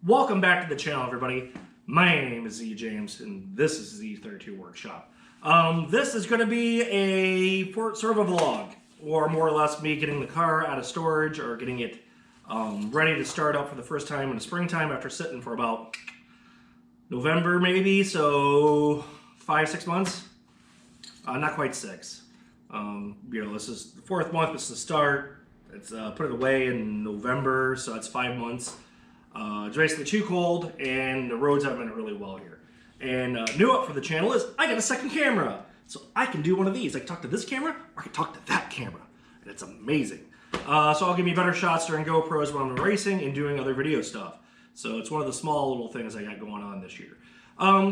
Welcome back to the channel, everybody. My name is Z James, and this is the 32 Workshop. This is going to be a sort of a vlog, or more or less me getting the car out of storage or getting it ready to start up for the first time in the springtime after sitting for about November maybe, so 5-6 months. Not quite 6. This is the 4th month. It's the start. It's put it away in November, so that's 5 months. It's basically too cold, and the roads haven't been really well here. And new up for the channel is I got a second camera, so I can do one of these. I can talk to this camera, or I can talk to that camera, and it's amazing. So I'll give me better shots during GoPros when I'm racing and doing other video stuff. So it's one of the small little things I got going on this year.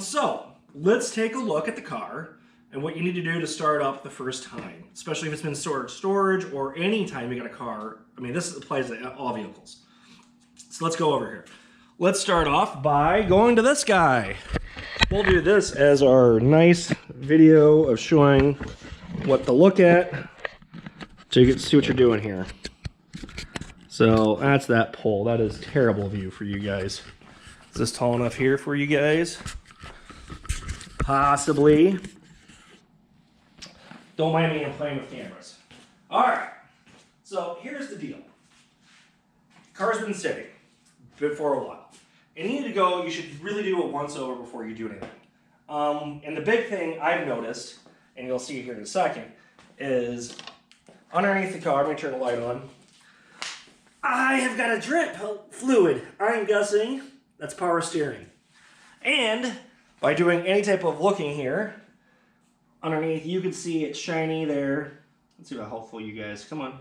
So let's take a look at the car and what you need to do to start up the first time, especially if it's been stored storage or any time you got a car. I mean, this applies to all vehicles. So let's go over here. Let's start off by going to this guy. We'll do this as our nice video of showing what to look at to see what you're doing here. So that's that pole. That is terrible view for you guys. Is this tall enough here for you guys? Possibly. Don't mind me, I'm playing with cameras. All right, so here's the deal. Car's been sitting for a while. And you need to go, you should really do a once over before you do anything. And the big thing I've noticed, and you'll see here in a second, is underneath the car, let me turn the light on, I have got a drip fluid. I'm guessing that's power steering. And by doing any type of looking here, underneath you can see it's shiny there. Let's see how helpful you guys, come on.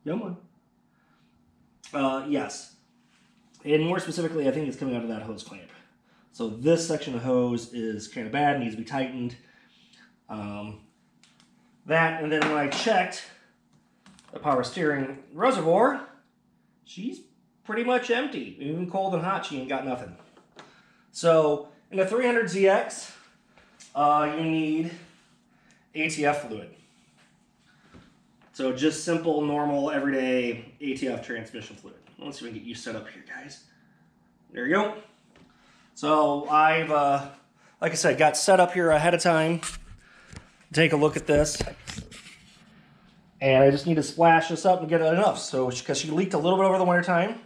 Come on. Yes. And more specifically, I think it's coming out of that hose clamp. So this section of hose is kind of bad, needs to be tightened. That, and then when I checked the power steering reservoir, she's pretty much empty. Even cold and hot, she ain't got nothing. So in the 300ZX, you need ATF fluid. So just simple, normal, everyday ATF transmission fluid. Let's see if we can get you set up here, guys. There you go. So I've, like I said, got set up here ahead of time. Take a look at this. And I just need to splash this up and get it enough. So, because she leaked a little bit over the winter time.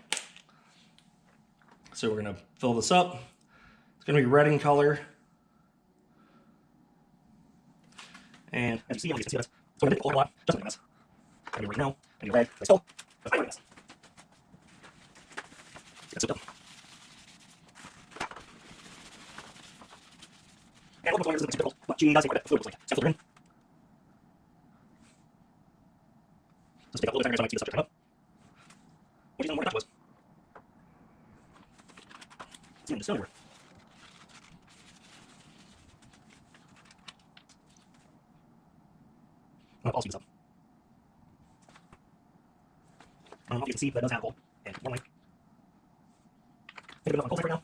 So we're going to fill this up. It's going to be red in color. And as you see, it's going to take a lot. Just like this. I mean, right now, I need red. But still, that's fine. That's it. And look, this is difficult, but Gene does see what the fluid looks like. So filter in. Let's take a little bit of time to get the subject up. What do you know more about was? It's even silver. I'll speed this up. I don't know if you can see, but it does have a hole. And one link. Think of it on cold right now.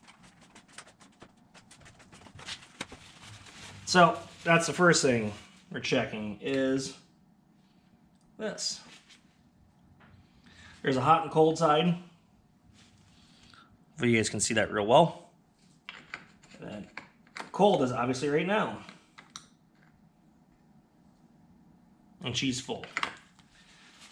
So that's the first thing we're checking is this. There's a hot and cold side. Hopefully you guys can see that real well. And then cold is obviously right now. And she's full.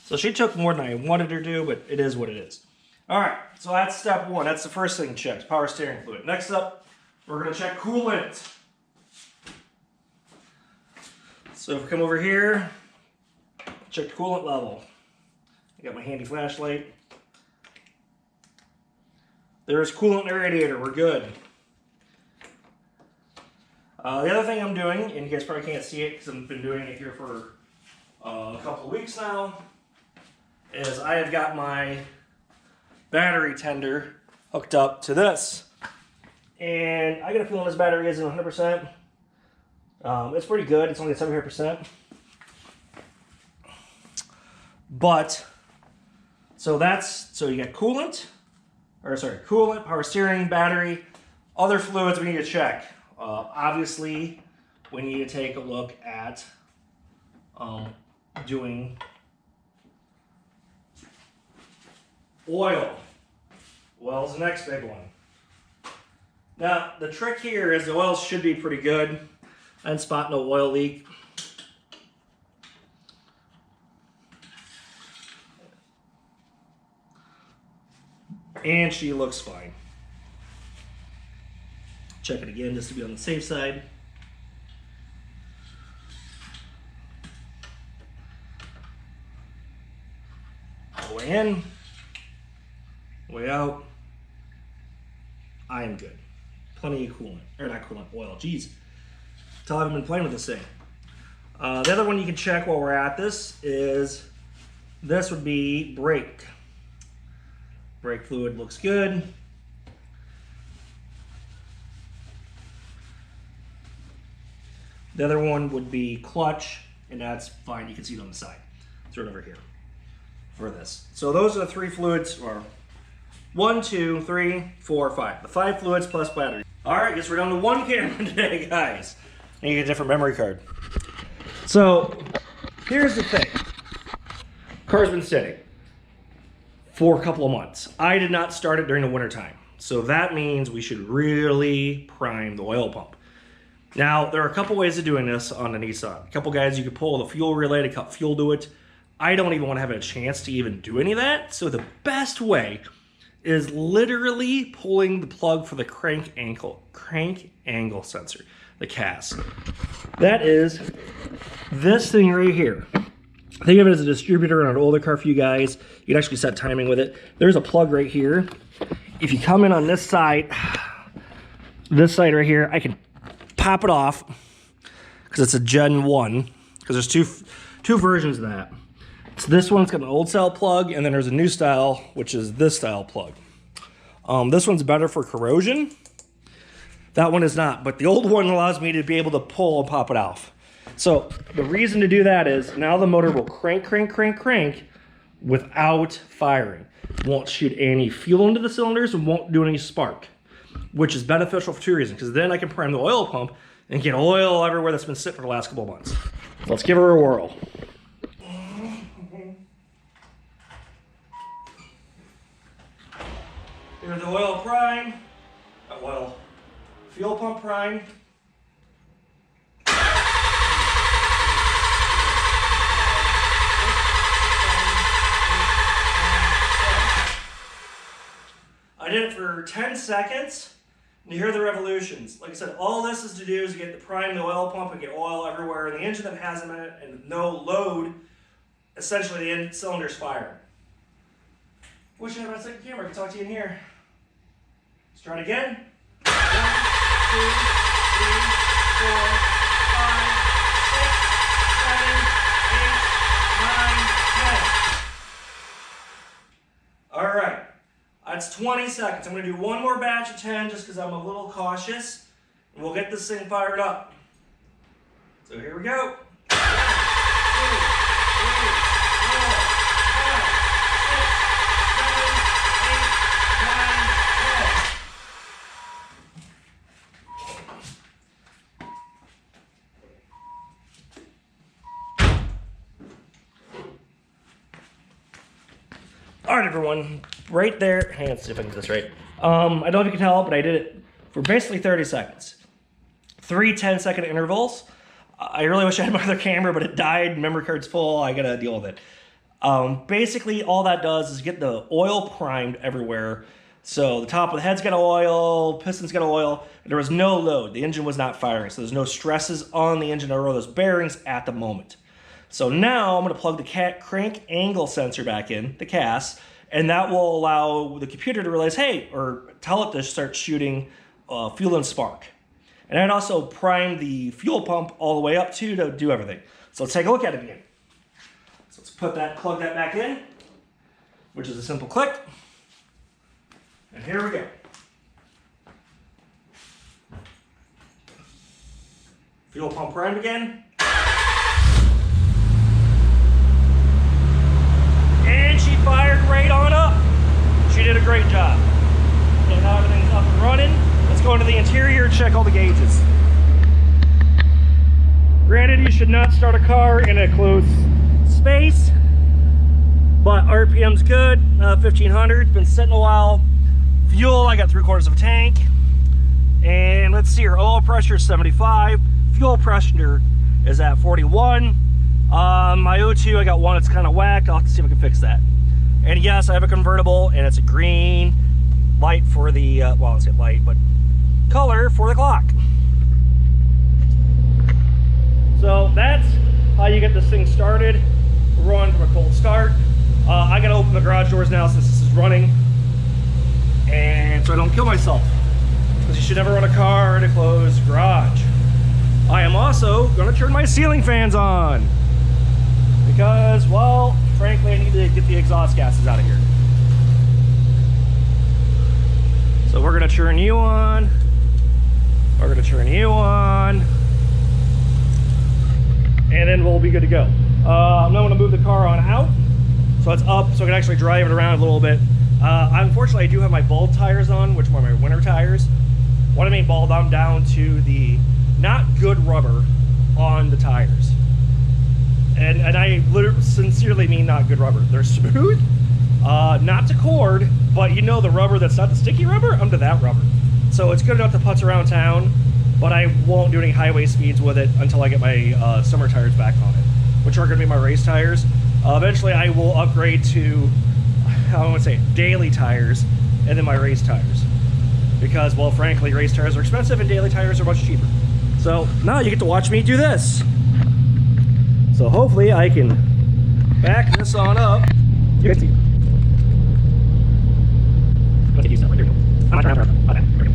So she took more than I wanted her to do, but it is what it is. All right, so that's step one. That's the first thing checked, power steering fluid. Next up, we're gonna check coolant. So if we come over here, check the coolant level. I got my handy flashlight. There's coolant in the radiator, we're good. The other thing I'm doing, and you guys probably can't see it because I've been doing it here for a couple of weeks now, is I have got my battery tender hooked up to this. And I got a feeling this battery isn't 100%. It's pretty good. It's only at 75%. But, so you got coolant, power steering, battery, other fluids we need to check. Obviously, we need to take a look at doing oil. Oil's the next big one. Now, the trick here is the oil should be pretty good. I didn't spot no oil leak. And she looks fine. Check it again just to be on the safe side. Way in, way out. I am good. Plenty of coolant, or not coolant, oil. Jeez, until I've been playing with this thing. The other one you can check while we're at this is, this would be brake. Brake fluid looks good. The other one would be clutch, and that's fine. You can see it on the side. It's right over here for this. So those are the 3 fluids, or 1, 2, 3, 4, 5. The 5 fluids plus battery. All right, guess we're down to 1 camera today, guys. And you get a different memory card. So here's the thing. Car's been sitting for a couple of months. I did not start it during the winter time. So that means we should really prime the oil pump. Now, there are a couple ways of doing this on the Nissan. A couple guys, you could pull the fuel relay to cut fuel to it. I don't even want to have a chance to even do any of that. So the best way is literally pulling the plug for the crank angle sensor, the CAS. That is this thing right here. Think of it as a distributor on an older car for you guys. You can actually set timing with it. There's a plug right here. If you come in on this side right here, I can pop it off because it's a Gen 1, because there's two versions of that. So this one's got an old style plug, and then there's a new style, which is this style plug. This one's better for corrosion. That one is not, but the old one allows me to be able to pull and pop it off. So the reason to do that is now the motor will crank without firing. Won't shoot any fuel into the cylinders and won't do any spark, which is beneficial for 2 reasons, because then I can prime the oil pump and get oil everywhere that's been sitting for the last couple of months. So let's give her a whirl. Here's the oil prime, fuel pump prime. I did it for 10 seconds, and you hear the revolutions. Like I said, all this is to do is get the prime the oil pump and get oil everywhere, and the engine that has them in it, and no load, essentially the end cylinder's firing. Wish I had my second camera. I can talk to you in here. Let's try it again. 1, 2, 3, 4, 5, 6, 7, 8, 9, 10. All right. That's 20 seconds. I'm going to do one more batch of 10 just because I'm a little cautious. And we'll get this thing fired up. So here we go. 1, 2, 3, 4, 5, 6, 7, 8, 9, 10. All right, everyone. Right there, hang on, let's see if I can get this right. I don't know if you can tell, but I did it for basically 30 seconds. 3 10-second intervals. I really wish I had my other camera, but it died, memory card's full, I gotta deal with it. Basically, all that does is get the oil primed everywhere. So the top of the head's got oil, piston's got oil, and there was no load. The engine was not firing, so there's no stresses on the engine or those bearings at the moment. So now I'm gonna plug the crank angle sensor back in, the CAS, and that will allow the computer to realize, hey, or tell it to start shooting fuel and spark. And I'd also prime the fuel pump all the way up to do everything. So let's take a look at it again. So let's plug that back in, which is a simple click. And here we go. Fuel pump primed again. And she fired right on up. She did a great job. Okay, now everything's up and running. Let's go into the interior and check all the gauges. Granted, you should not start a car in a closed space, but RPM's good, 1500, been sitting a while. fuel, I got 3/4 of a tank. And let's see here, oil pressure is 75. Fuel pressure is at 41. My O2, I got one that's kind of whacked. I'll have to see if I can fix that. And yes, I have a convertible, and it's a green light for the, well, I say light, but color for the clock. So that's how you get this thing started. We're running from a cold start. I gotta open the garage doors now since this is running, and so I don't kill myself, because you should never run a car in a closed garage. I am also gonna turn my ceiling fans on, because, well, frankly, I need to get the exhaust gases out of here. So we're gonna turn you on. We're gonna turn you on. And then we'll be good to go. I'm now gonna move the car on out, so it's up, so I can actually drive it around a little bit. Unfortunately, I do have my bulb tires on, which are my winter tires. What I mean bulb, I'm down to the not good rubber on the tires. And I literally, sincerely mean not good rubber. They're smooth, not to cord, but you know the rubber that's not the sticky rubber? I'm to that rubber. So it's good enough to putz around town, but I won't do any highway speeds with it until I get my summer tires back on it, which are gonna be my race tires. Eventually I will upgrade to, I want to say, daily tires, and then my race tires. Because, well, frankly, race tires are expensive and daily tires are much cheaper. So now you get to watch me do this. So hopefully I can back this on up. You can see. Let's do something. There we go. I'm not trying to turn. Okay, there we go.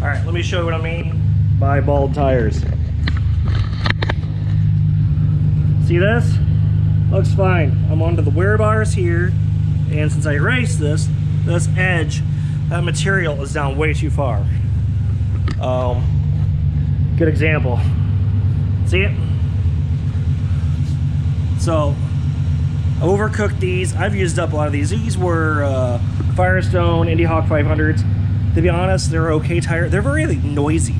Alright, let me show you what I mean by bald tires. See this? Looks fine. I'm onto the wear bars here, and since I erased this edge, that material is down way too far. Good example. See it? So, I overcooked these. I've used up a lot of these. These were Firestone Indy Hawk 500s. To be honest, they're okay tires. They're very noisy,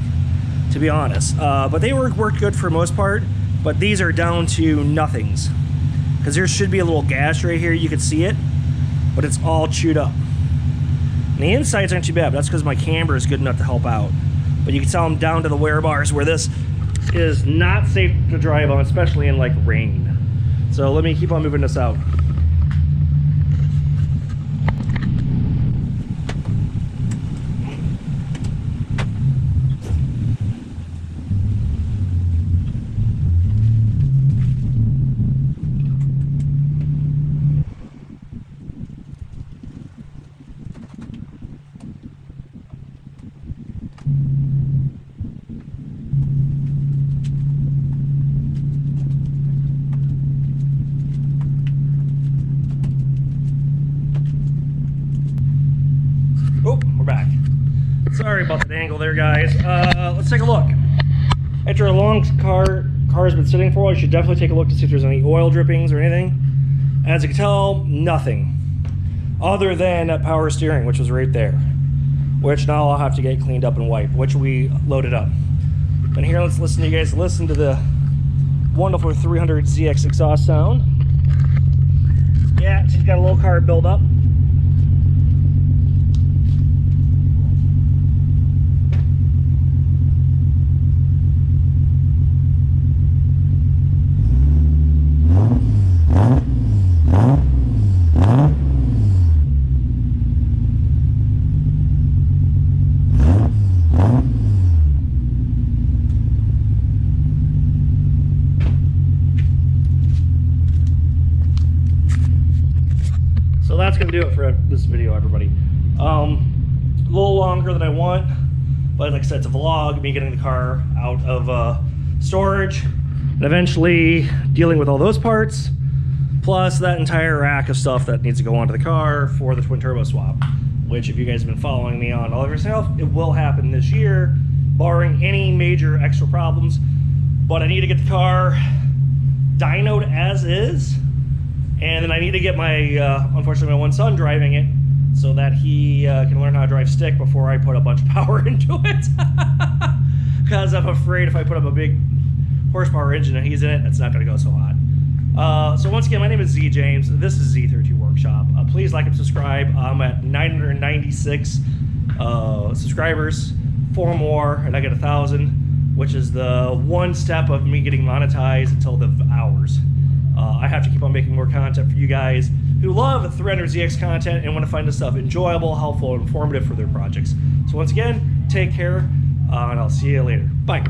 to be honest. But they worked good for the most part. But these are down to nothings. Because there should be a little gash right here. You can see it. But it's all chewed up. And the insides aren't too bad. But that's because my camber is good enough to help out. But you can tell I'm down to the wear bars where this is not safe to drive on, especially in like rain. So let me keep on moving this out. Oh, we're back. Sorry about that angle there, guys. Let's take a look. After a long car's been sitting for a while, you should definitely take a look to see if there's any oil drippings or anything. As you can tell, nothing. Other than that power steering, which was right there. Which now I'll have to get cleaned up and wiped, which we loaded up. And here, let's listen to you guys listen to the wonderful 300ZX exhaust sound. Yeah, she's got a little carb buildup. So that's going to do it for this video, everybody. A little longer than I want, but like I said, it's a vlog, me getting the car out of storage, and eventually dealing with all those parts. plus that entire rack of stuff that needs to go onto the car for the twin turbo swap, which if you guys have been following me on all of yourself, it will happen this year, barring any major extra problems. But I need to get the car dynoed as is, and then I need to get my, unfortunately my one son driving it so that he can learn how to drive stick before I put a bunch of power into it. Because I'm afraid if I put up a big horsepower engine and he's in it, it's not going to go so hot. So once again, my name is Z James. This is Z32 Workshop. Please like and subscribe. I'm at 996 subscribers, 4 more, and I get 1,000, which is the one step of me getting monetized until the hours. I have to keep on making more content for you guys who love 300ZX content and want to find this stuff enjoyable, helpful, and informative for their projects. So once again, take care, and I'll see you later. Bye.